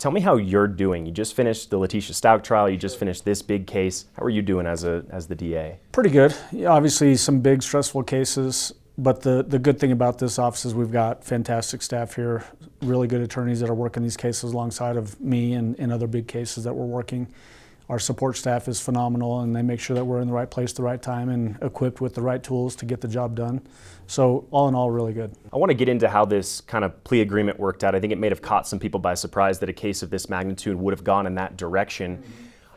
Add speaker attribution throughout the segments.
Speaker 1: Tell me how you're doing. You just finished the Letitia Stout trial. You just finished this big case. How are you doing as the DA?
Speaker 2: Pretty good. Obviously, some big stressful cases. But the good thing about this office is we've got fantastic staff here, really good attorneys that are working these cases alongside of me and other big cases that we're working. Our support staff is phenomenal, and they make sure that we're in the right place at the right time and equipped with the right tools to get the job done. So all in all, really good.
Speaker 1: I want to get into how this kind of plea agreement worked out. I think it may have caught some people by surprise that a case of this magnitude would have gone in that direction.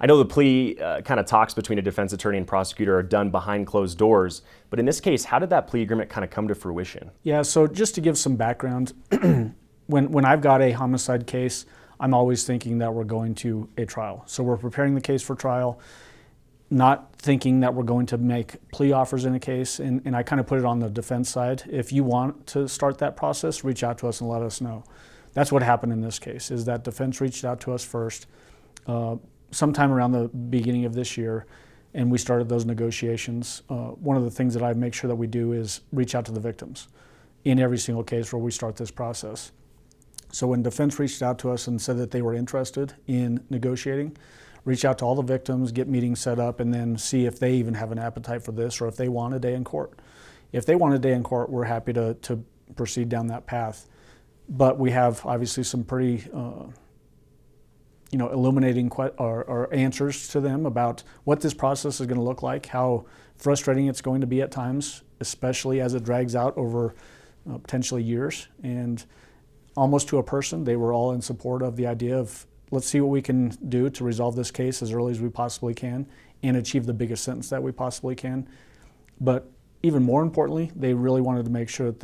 Speaker 1: I know the plea kind of talks between a defense attorney and prosecutor are done behind closed doors, but in this case, how did that plea agreement kind of come to fruition?
Speaker 2: Yeah, so just to give some background, when I've got a homicide case, I'm always thinking that we're going to a trial. So we're preparing the case for trial, not thinking that we're going to make plea offers in a case, and I kind of put it on the defense side. If you want to start that process, reach out to us and let us know. That's what happened in this case, is that defense reached out to us first, sometime around the beginning of this year, and we started those negotiations. One of the things that I make sure that we do is reach out to the victims in every single case where we start this process. So when defense reached out to us and said that they were interested in negotiating, reach out to all the victims, get meetings set up, and then see if they even have an appetite for this or if they want a day in court. If they want a day in court, we're happy to proceed down that path. But we have obviously some pretty illuminating or answers to them about what this process is going to look like, how frustrating it's going to be at times, especially as it drags out over potentially years. And almost to a person, they were all in support of the idea of, let's see what we can do to resolve this case as early as we possibly can and achieve the biggest sentence that we possibly can. But even more importantly, they really wanted to make sure that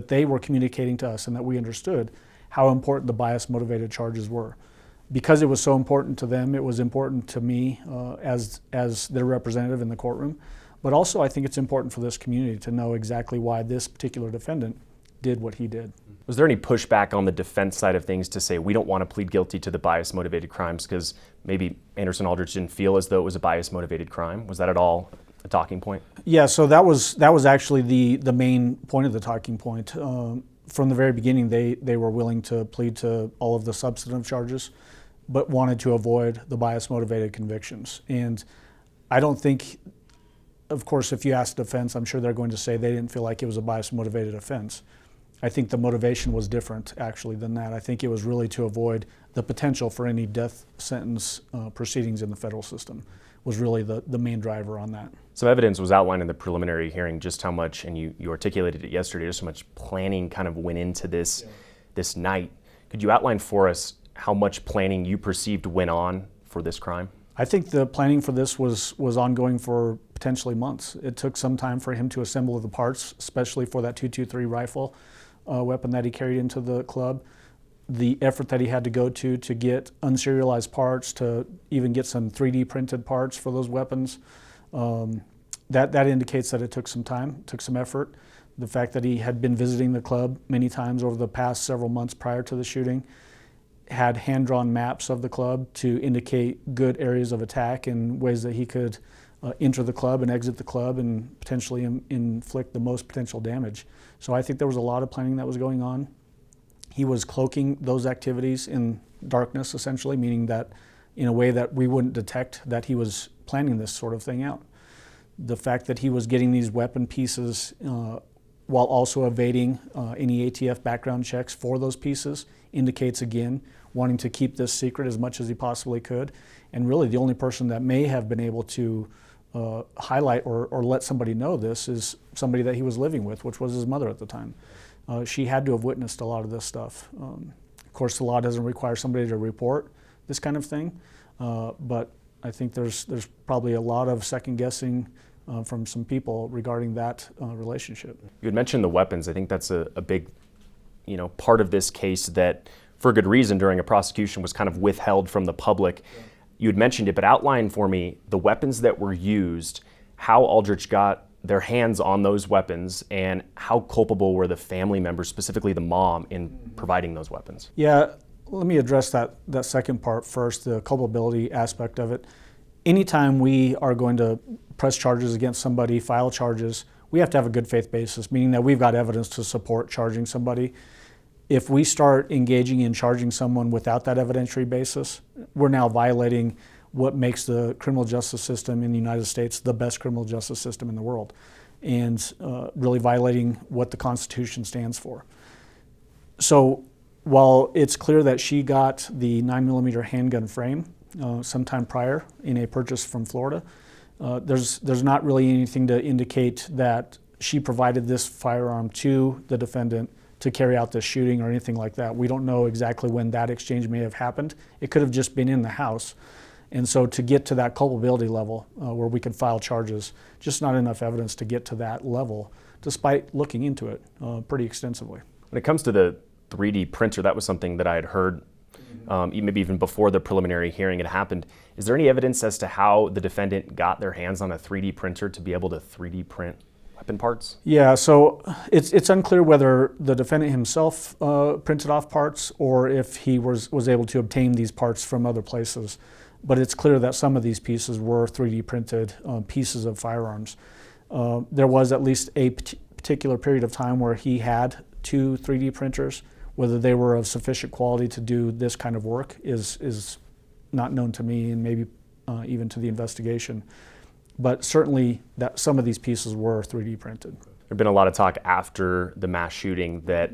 Speaker 2: they were communicating to us and that we understood how important the bias-motivated charges were. Because it was so important to them, it was important to me as their representative in the courtroom. But also I think it's important for this community to know exactly why this particular defendant did what he did.
Speaker 1: Was there any pushback on the defense side of things to say we don't want to plead guilty to the bias-motivated crimes because maybe Anderson Aldrich didn't feel as though it was a bias-motivated crime? Was that at all a talking point?
Speaker 2: Yeah, so that was actually the main point of the talking point. From the very beginning, they were willing to plead to all of the substantive charges, but wanted to avoid the bias-motivated convictions. And I don't think, of course, if you ask defense, I'm sure they're going to say they didn't feel like it was a bias-motivated offense. I think the motivation was different, actually, than that. I think it was really to avoid the potential for any death sentence proceedings in the federal system was really the main driver on that.
Speaker 1: Some evidence was outlined in the preliminary hearing just how much, and you articulated it yesterday, just how much planning kind of went into this night. Could you outline for us how much planning you perceived went on for this crime?
Speaker 2: I think the planning for this was ongoing for potentially months. It took some time for him to assemble the parts, especially for that .223 rifle weapon that he carried into the club. The effort that he had to go to get unserialized parts, to even get some 3D printed parts for those weapons, that indicates that it took some time, took some effort. The fact that he had been visiting the club many times over the past several months prior to the shooting, had hand-drawn maps of the club to indicate good areas of attack and ways that he could enter the club and exit the club and potentially inflict the most potential damage. So I think there was a lot of planning that was going on. He was cloaking those activities in darkness, essentially, meaning that in a way that we wouldn't detect that he was planning this sort of thing out. The fact that he was getting these weapon pieces while also evading any ATF background checks for those pieces indicates, again, wanting to keep this secret as much as he possibly could. And really the only person that may have been able to highlight or let somebody know this is somebody that he was living with, which was his mother at the time. She had to have witnessed a lot of this stuff. Of course, the law doesn't require somebody to report this kind of thing, but I think there's probably a lot of second guessing from some people regarding that relationship.
Speaker 1: You had mentioned the weapons. I think that's a big part of this case that, for good reason, during a prosecution was kind of withheld from the public. Yeah. You had mentioned it, but outline for me the weapons that were used, how Aldrich got their hands on those weapons, and how culpable were the family members, specifically the mom, in providing those weapons?
Speaker 2: Yeah, let me address that second part first, the culpability aspect of it. Anytime we are going to press charges against somebody, file charges, we have to have a good faith basis, meaning that we've got evidence to support charging somebody. if we start engaging in charging someone without that evidentiary basis, we're now violating what makes the criminal justice system in the United States the best criminal justice system in the world, and really violating what the Constitution stands for. So while it's clear that she got the 9mm handgun frame sometime prior in a purchase from Florida, there's not really anything to indicate that she provided this firearm to the defendant to carry out this shooting or anything like that. We don't know exactly when that exchange may have happened. It could have just been in the house. And so to get to that culpability level where we could file charges, just not enough evidence to get to that level, despite looking into it pretty extensively.
Speaker 1: When it comes to the 3D printer, that was something that I had heard maybe even before the preliminary hearing had happened. Is there any evidence as to how the defendant got their hands on a 3D printer to be able to 3D print weapon parts?
Speaker 2: Yeah, so it's unclear whether the defendant himself printed off parts or if he was able to obtain these parts from other places. But it's clear that some of these pieces were 3D printed pieces of firearms. There was at least a particular period of time where he had 2 3D printers. Whether they were of sufficient quality to do this kind of work is not known to me, and maybe even to the investigation. But certainly that some of these pieces were 3D printed.
Speaker 1: There's been a lot of talk after the mass shooting that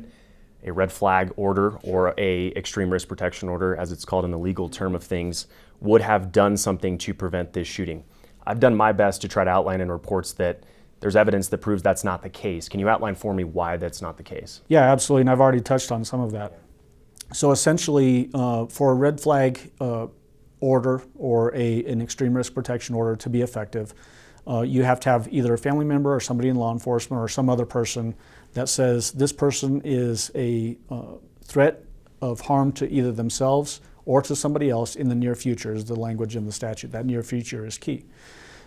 Speaker 1: a red flag order or a extreme risk protection order, as it's called in the legal term of things, would have done something to prevent this shooting. I've done my best to try to outline in reports that there's evidence that proves that's not the case. Can you outline for me why that's not the case?
Speaker 2: Yeah, absolutely, and I've already touched on some of that. So essentially, for a red flag order or an extreme risk protection order to be effective, you have to have either a family member or somebody in law enforcement or some other person that says this person is a threat of harm to either themselves or to somebody else in the near future, is the language in the statute. That near future is key.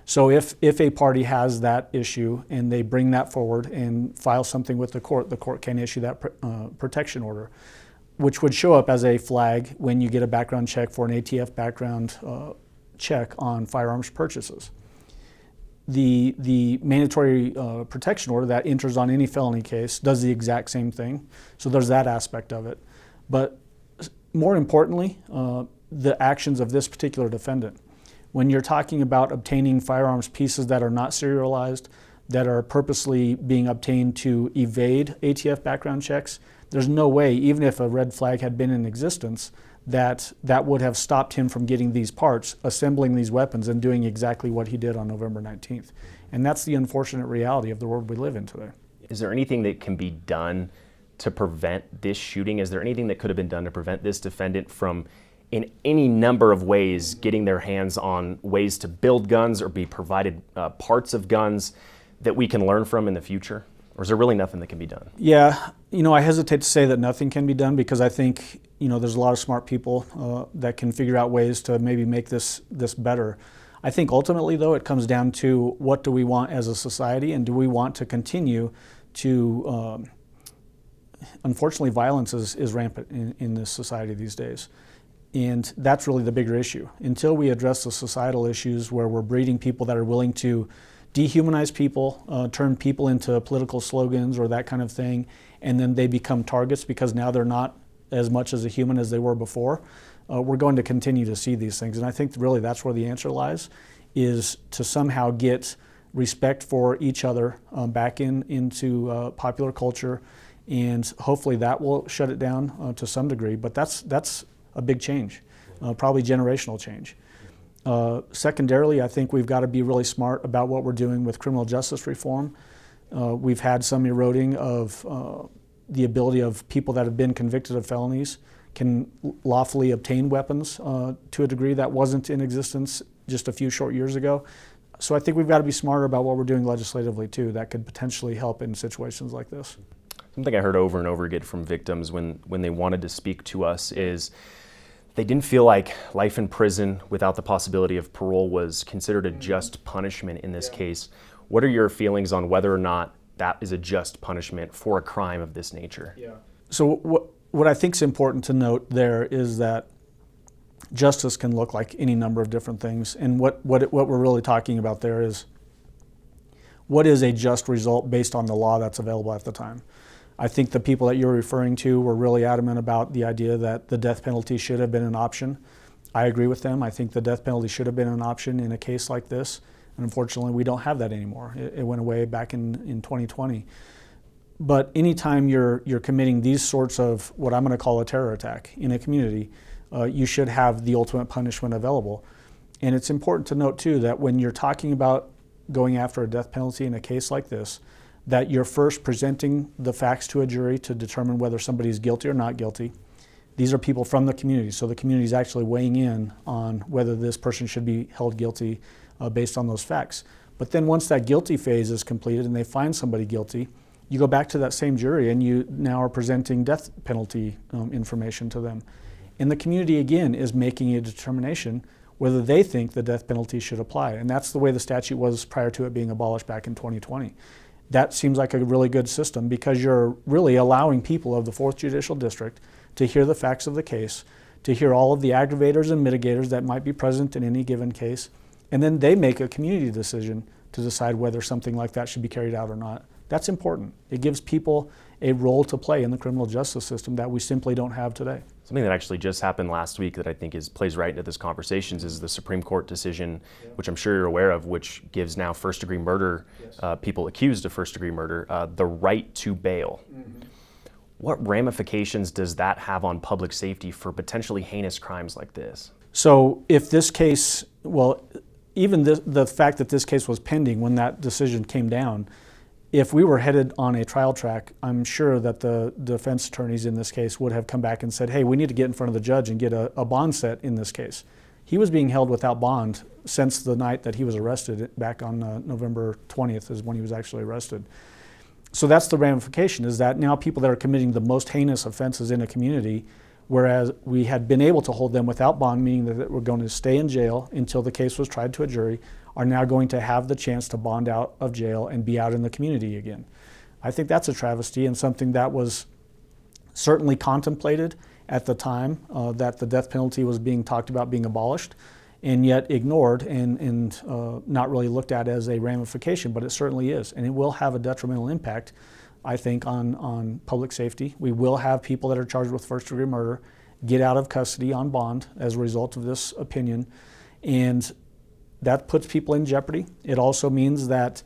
Speaker 2: So if a party has that issue and they bring that forward and file something with the court can issue that protection order, which would show up as a flag when you get a background check for an ATF background check on firearms purchases. The mandatory protection order that enters on any felony case does the exact same thing. So there's that aspect of it. But more importantly, the actions of this particular defendant. When you're talking about obtaining firearms pieces that are not serialized, that are purposely being obtained to evade ATF background checks, there's no way, even if a red flag had been in existence, that would have stopped him from getting these parts, assembling these weapons, and doing exactly what he did on November 19th. And that's the unfortunate reality of the world we live in today.
Speaker 1: Is there anything that can be done to prevent this shooting? Is there anything that could have been done to prevent this defendant from, in any number of ways, getting their hands on ways to build guns or be provided parts of guns that we can learn from in the future? Or is there really nothing that can be done?
Speaker 2: Yeah, I hesitate to say that nothing can be done because I think, there's a lot of smart people that can figure out ways to maybe make this better. I think ultimately, though, it comes down to what do we want as a society, and do we want to continue to, unfortunately, violence is rampant in this society these days. And that's really the bigger issue. Until we address the societal issues where we're breeding people that are willing to dehumanize people, turn people into political slogans or that kind of thing, and then they become targets because now they're not as much as a human as they were before, we're going to continue to see these things. And I think really that's where the answer lies, is to somehow get respect for each other back into popular culture, and hopefully that will shut it down to some degree. But that's a big change, probably generational change. Secondarily, I think we've got to be really smart about what we're doing with criminal justice reform. We've had some eroding of the ability of people that have been convicted of felonies can lawfully obtain weapons to a degree that wasn't in existence just a few short years ago. So I think we've got to be smarter about what we're doing legislatively too that could potentially help in situations like this.
Speaker 1: Something I heard over and over again from victims when they wanted to speak to us is they didn't feel like life in prison without the possibility of parole was considered a just punishment in this case. What are your feelings on whether or not that is a just punishment for a crime of this nature?
Speaker 2: So what I think is important to note there is that justice can look like any number of different things. And what we're really talking about there is what is a just result based on the law that's available at the time. I think the people that you're referring to were really adamant about the idea that the death penalty should have been an option. I agree with them. I think the death penalty should have been an option in a case like this. And unfortunately, we don't have that anymore. It went away back in 2020. But anytime you're committing these sorts of what I'm going to call a terror attack in a community, you should have the ultimate punishment available. And it's important to note, too, that when you're talking about going after a death penalty in a case like this, that you're first presenting the facts to a jury to determine whether somebody's guilty or not guilty. These are people from the community, so the community is actually weighing in on whether this person should be held guilty based on those facts. But then once that guilty phase is completed and they find somebody guilty, you go back to that same jury and you now are presenting death penalty information to them. And the community, again, is making a determination whether they think the death penalty should apply. And that's the way the statute was prior to it being abolished back in 2020. That seems like a really good system because you're really allowing people of the 4th Judicial District to hear the facts of the case, to hear all of the aggravators and mitigators that might be present in any given case, and then they make a community decision to decide whether something like that should be carried out or not. That's important. It gives people a role to play in the criminal justice system that we simply don't have today.
Speaker 1: Something that actually just happened last week that I think plays right into this conversation is the Supreme Court decision, which I'm sure you're aware of, which gives now first-degree murder, people accused of first-degree murder, the right to bail. Mm-hmm. What ramifications does that have on public safety for potentially heinous crimes like this?
Speaker 2: So if this case, well, even the fact that this case was pending when that decision came down, if we were headed on a trial track, I'm sure that the defense attorneys in this case would have come back and said, hey, we need to get in front of the judge and get a bond set in this case. He was being held without bond since the night that he was arrested, back on November 20th is when he was actually arrested. So that's the ramification, is that now people that are committing the most heinous offenses in a community, whereas we had been able to hold them without bond, meaning that we're going to stay in jail until the case was tried to a jury, are now going to have the chance to bond out of jail and be out in the community again. I think that's a travesty and something that was certainly contemplated at the time that the death penalty was being talked about being abolished, and yet ignored and not really looked at as a ramification, but it certainly is. And it will have a detrimental impact, I think, on public safety. We will have people that are charged with first-degree murder get out of custody on bond as a result of this opinion, and that puts people in jeopardy. It also means that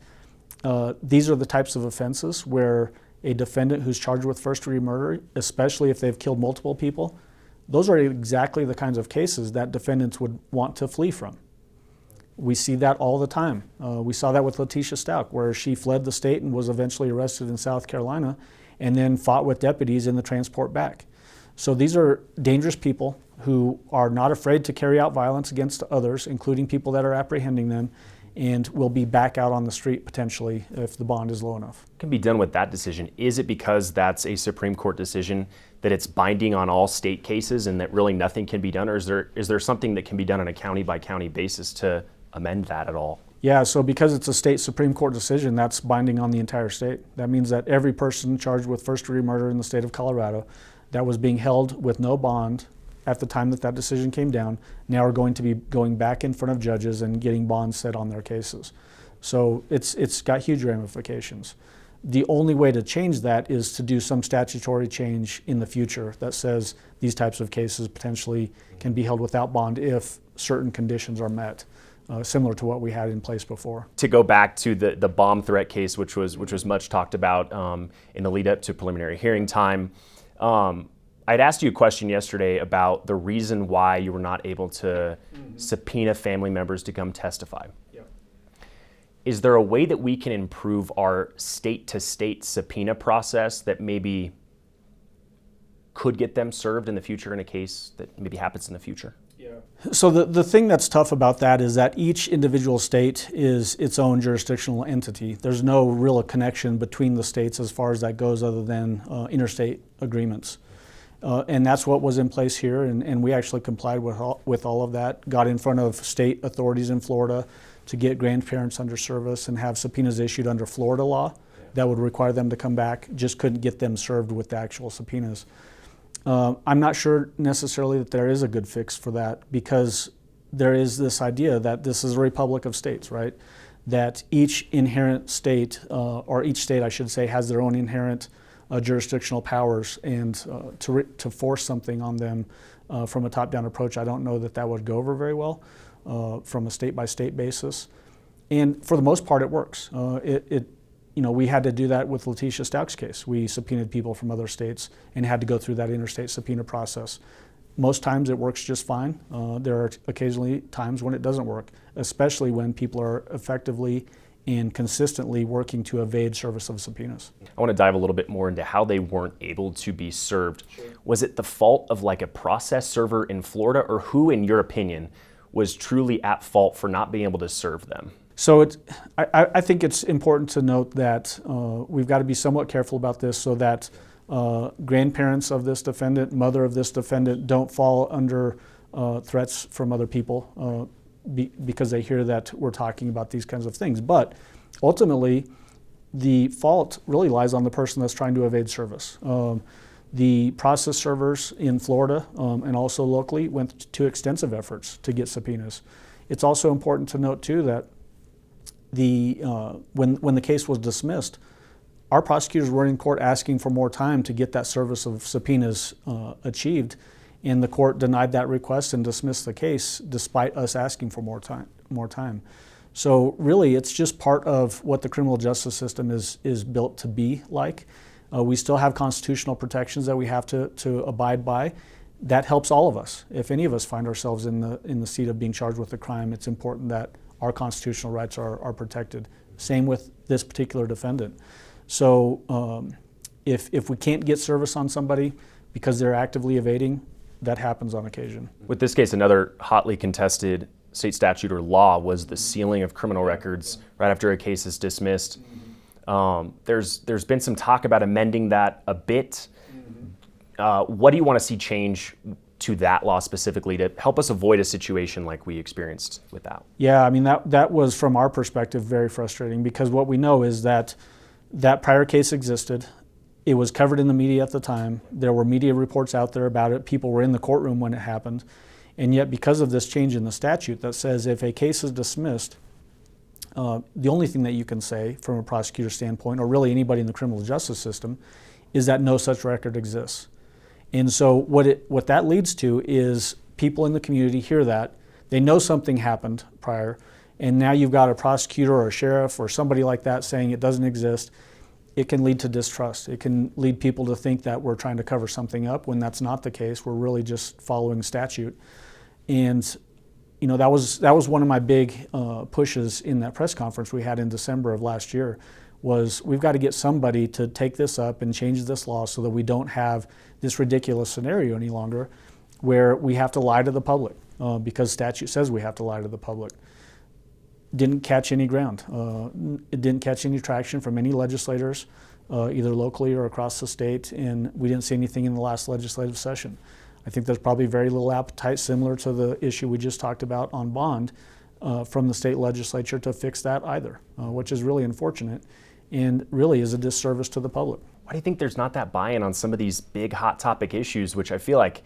Speaker 2: these are the types of offenses where a defendant who's charged with first-degree murder, especially if they've killed multiple people, those are exactly the kinds of cases that defendants would want to flee from. We see that all the time. We saw that with Letitia Stout, where she fled the state and was eventually arrested in South Carolina and then fought with deputies in the transport back. So these are dangerous people who are not afraid to carry out violence against others, including people that are apprehending them, and will be back out on the street potentially if the bond is low enough.
Speaker 1: What can be done with that decision? Is it because that's a Supreme Court decision that it's binding on all state cases and that really nothing can be done, or is there something that can be done on a county by county basis to amend that at all?
Speaker 2: Yeah, so because it's a state Supreme Court decision, that's binding on the entire state. That means that every person charged with first-degree murder in the state of Colorado that was being held with no bond at the time that that decision came down, now are going to be going back in front of judges and getting bonds set on their cases. So it's got huge ramifications. The only way to change that is to do some statutory change in the future that says these types of cases potentially can be held without bond if certain conditions are met, similar to what we had in place before.
Speaker 1: To go back to the bomb threat case, which was much talked about in the lead up to preliminary hearing time, I'd asked you a question yesterday about the reason why you were not able to subpoena family members to come testify. Yep. Is there a way that we can improve our state-to-state subpoena process that maybe could get them served in the future in a case that maybe happens in the future?
Speaker 2: Yeah. So the thing that's tough about that is that each individual state is its own jurisdictional entity. There's no real connection between the states as far as that goes other than interstate agreements. And that's what was in place here, and we actually complied with all of that, got in front of state authorities in Florida to get grandparents under service and have subpoenas issued under Florida law that would require them to come back, just couldn't get them served with the actual subpoenas. I'm not sure necessarily that there is a good fix for that, because there is this idea that this is a republic of states, right? That each inherent state, or each state I should say, has their own inherent jurisdictional powers and to force something on them from a top-down approach. I don't know that that would go over very well from a state-by-state basis. And for the most part, it works. We had to do that with Letitia Stauch's case. We subpoenaed people from other states and had to go through that interstate subpoena process. Most times it works just fine. There are occasionally times when it doesn't work, especially when people are effectively and consistently working to evade service of subpoenas.
Speaker 1: I want to dive a little bit more into how they weren't able to be served. Sure. Was it the fault of like a process server in Florida, or who, in your opinion, was truly at fault for not being able to serve them?
Speaker 2: So I think it's important to note that we've got to be somewhat careful about this so that grandparents of this defendant, mother of this defendant, don't fall under threats from other people because they hear that we're talking about these kinds of things. But ultimately, the fault really lies on the person that's trying to evade service. The process servers in Florida and also locally went to extensive efforts to get subpoenas. It's also important to note, too, that when the case was dismissed, our prosecutors were in court asking for more time to get that service of subpoenas achieved, and the court denied that request and dismissed the case despite us asking for more time. So really, it's just part of what the criminal justice system is built to be like. We still have constitutional protections that we have to abide by. That helps all of us. If any of us find ourselves in the seat of being charged with a crime, it's important that our constitutional rights are protected. Same with this particular defendant. So if we can't get service on somebody because they're actively evading, that happens on occasion.
Speaker 1: With this case, another hotly contested state statute or law was the sealing of criminal records right after a case is dismissed. There's been some talk about amending that a bit. What do you want to see change to that law specifically to help us avoid a situation like we experienced with that?
Speaker 2: Yeah, I mean, that was, from our perspective, very frustrating, because what we know is that prior case existed. It was covered in the media at the time. There were media reports out there about it. People were in the courtroom when it happened. And yet, because of this change in the statute that says if a case is dismissed, the only thing that you can say from a prosecutor's standpoint, or really anybody in the criminal justice system, is that no such record exists. And so what that leads to is people in the community hear that, they know something happened prior, and now you've got a prosecutor or a sheriff or somebody like that saying it doesn't exist. It can lead to distrust. It can lead people to think that we're trying to cover something up when that's not the case. We're really just following statute. And that was one of my big pushes in that press conference we had in December of last year, was we've got to get somebody to take this up and change this law so that we don't have this ridiculous scenario any longer where we have to lie to the public because statute says we have to lie to the public. Didn't catch any ground. It didn't catch any traction from any legislators, either locally or across the state, and we didn't see anything in the last legislative session. I think there's probably very little appetite, similar to the issue we just talked about on bond, from the state legislature to fix that either, which is really unfortunate and really is a disservice to the public.
Speaker 1: Why do you think there's not that buy-in on some of these big hot topic issues, which I feel like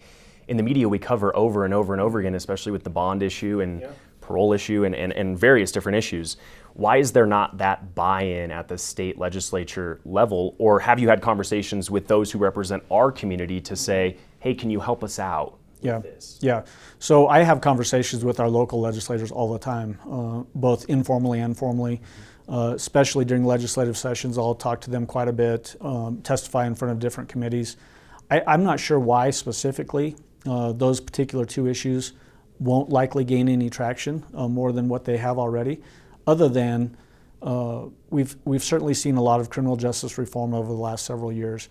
Speaker 1: in the media we cover over and over and over again, especially with the bond issue and parole issue and various different issues? Why is there not that buy-in at the state legislature level? Or have you had conversations with those who represent our community to say, hey, can you help us out with this?
Speaker 2: Yeah. So I have conversations with our local legislators all the time, both informally and formally. Especially during legislative sessions, I'll talk to them quite a bit, testify in front of different committees. I'm not sure why specifically those particular two issues won't likely gain any traction more than what they have already, other than we've certainly seen a lot of criminal justice reform over the last several years.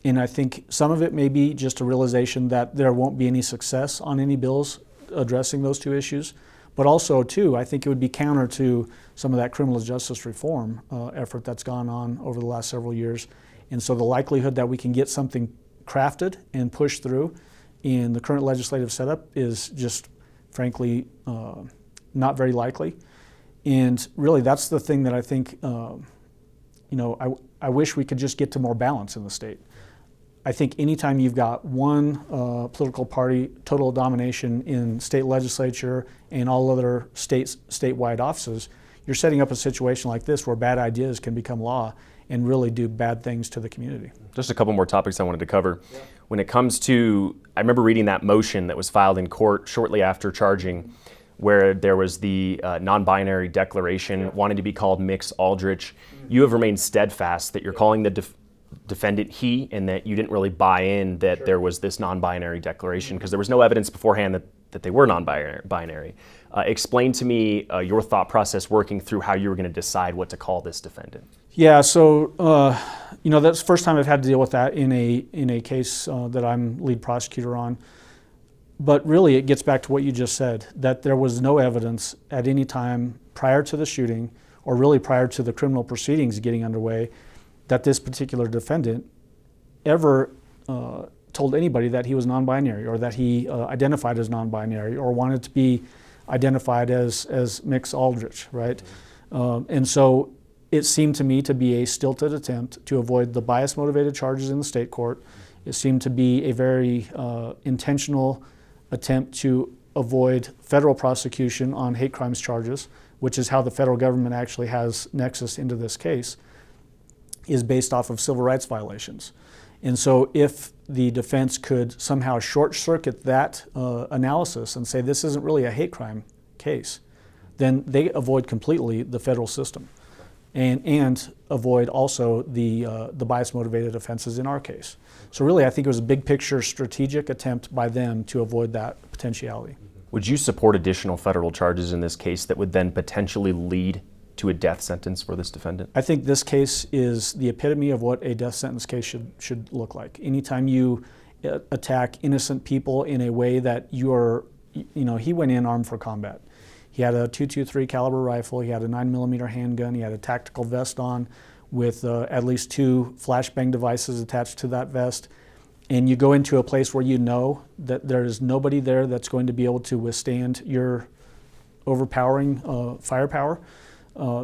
Speaker 2: And I think some of it may be just a realization that there won't be any success on any bills addressing those two issues. But also, too, I think it would be counter to some of that criminal justice reform effort that's gone on over the last several years. And so the likelihood that we can get something crafted and pushed through in the current legislative setup is just, frankly, not very likely. And really, that's the thing that I think, I wish we could just get to more balance in the state. I think anytime you've got one political party total domination in state legislature and all other statewide offices, you're setting up a situation like this where bad ideas can become law, and really do bad things to the community.
Speaker 1: Just a couple more topics I wanted to cover. Yeah. When it comes to, I remember reading that motion that was filed in court shortly after charging, where there was the non-binary declaration wanting to be called Mix Aldrich. You have remained steadfast that you're calling the defendant he, and that you didn't really buy in that there was this non-binary declaration because there was no evidence beforehand that they were non-binary. Explain to me your thought process working through how you were going to decide what to call this defendant.
Speaker 2: Yeah, so that's the first time I've had to deal with that in a case that I'm lead prosecutor on. But really, it gets back to what you just said, that there was no evidence at any time prior to the shooting, or really prior to the criminal proceedings getting underway, that this particular defendant ever told anybody that he was non-binary, or that he identified as non-binary, or wanted to be identified as Mix Aldrich, right? And so it seemed to me to be a stilted attempt to avoid the bias-motivated charges in the state court. It seemed to be a very intentional attempt to avoid federal prosecution on hate crimes charges, which is how the federal government actually has nexus into this case, is based off of civil rights violations. And so if the defense could somehow short-circuit that analysis and say this isn't really a hate crime case, then they avoid completely the federal system and avoid also the bias-motivated offenses in our case. So really, I think it was a big picture strategic attempt by them to avoid that potentiality.
Speaker 1: Would you support additional federal charges in this case that would then potentially lead to a death sentence for this defendant?
Speaker 2: I think this case is the epitome of what a death sentence case should look like. Anytime you attack innocent people in a way that he went in armed for combat. He had a .223 caliber rifle, he had a 9mm handgun, he had a tactical vest on with at least 2 flashbang devices attached to that vest. And you go into a place where you know that there is nobody there that's going to be able to withstand your overpowering firepower.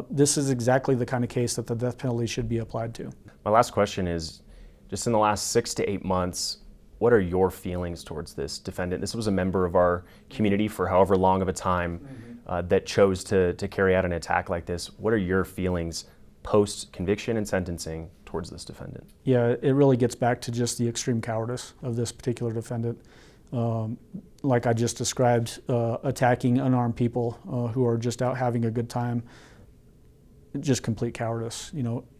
Speaker 2: This is exactly the kind of case that the death penalty should be applied to.
Speaker 1: My last question is, just in the last 6 to 8 months, what are your feelings towards this defendant? This was a member of our community for however long of a time that chose to carry out an attack like this. What are your feelings post-conviction and sentencing towards this defendant?
Speaker 2: Yeah, it really gets back to just the extreme cowardice of this particular defendant. Like I just described, attacking unarmed people who are just out having a good time. Just complete cowardice.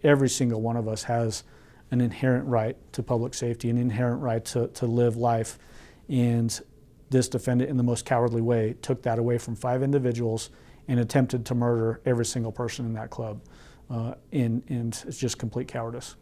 Speaker 2: Every single one of us has an inherent right to public safety, an inherent right to live life. And this defendant, in the most cowardly way, took that away from 5 individuals and attempted to murder every single person in that club. And it's just complete cowardice.